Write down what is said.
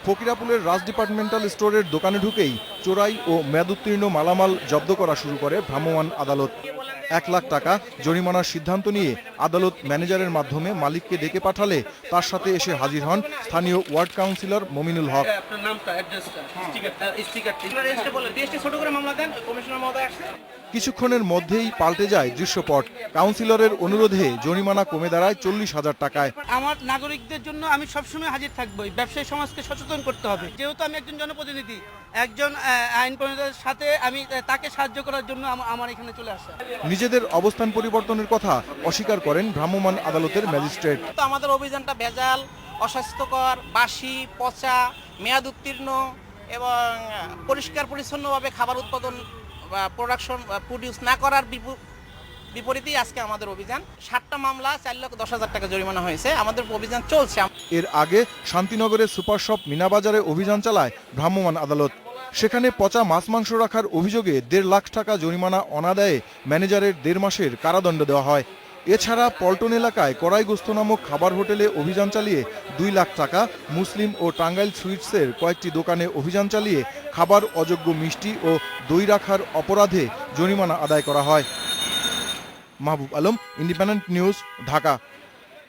ফকিরাপুলের রাজ departmental স্টোরের দোকানে ঢুকেই চোরাই ও মেয়াদোত্তীর্ণ মালামাল জব্দ করা শুরু করে ভ্রাম্যমাণ আদালত। 1 লাখ টাকা জরিমানার সিদ্ধান্ত নিয়ে আদালত ম্যানেজারের মাধ্যমে মালিককে ডেকে পাঠালে তার সাথে এসে হাজির হন স্থানীয় ওয়ার্ড কাউন্সিলর মমিনুল হক। কিছুক্ষণের মধ্যেই পাল্টে যায় দৃশ্যপট। কাউন্সিলরের অনুরোধে জরিমানা কমে দাঁড়ায় 40,000 টাকায়। আমার নাগরিকদের জন্য আমি সবসময় হাজির থাকবই। ব্যবসায়ী সমাজকে সচেতন করতে হবে। যেহেতু আমি একজন জনপ্রতিনিধি, একজন আইন প্রণেতার সাথে আমি তাকে সাহায্য করার জন্য আমার এখানে চলে আসা। নিজেদের অবস্থান পরিবর্তনের কথা অস্বীকার করেন ভ্রাম্যমাণ আদালতের ম্যাজিস্ট্রেট। আমাদের অভিযানটা ভেজাল, অস্বাস্থ্যকর, বাসি, পচা, মেয়াদ উত্তীর্ণ এবং পরিষ্কার পরিচ্ছন্নভাবে খাবার উৎপাদন প্রডিউস না করার বিপরীতেই আজকে আমাদের অভিযান। 7টা মামলা, 4,10,000 টাকা জরিমানা হয়েছে। আমাদের অভিযান চলছে। এর আগে শান্তিনগরের সুপার শপ মিনাবাজারে অভিযান চালায় ভ্রাম্যমাণ আদালত। সেখানে পচা মাছ মাংস রাখার অভিযোগে 1.5 লাখ টাকা জরিমানা অনাদায়ে ম্যানেজারের 1.5 মাসের কারাদণ্ড দেওয়া হয়। এছাড়া পল্টন এলাকায় কড়াইগোস্ত নামক খাবার হোটেলে অভিযান চালিয়ে 2 লাখ টাকা, মুসলিম ও টাঙ্গাইল সুইটসের কয়েকটি দোকানে অভিযান চালিয়ে খাবার অযোগ্য মিষ্টি ও দই রাখার অপরাধে জরিমানা আদায় করা হয়। Mahbub Alam, independent news, Dhaka.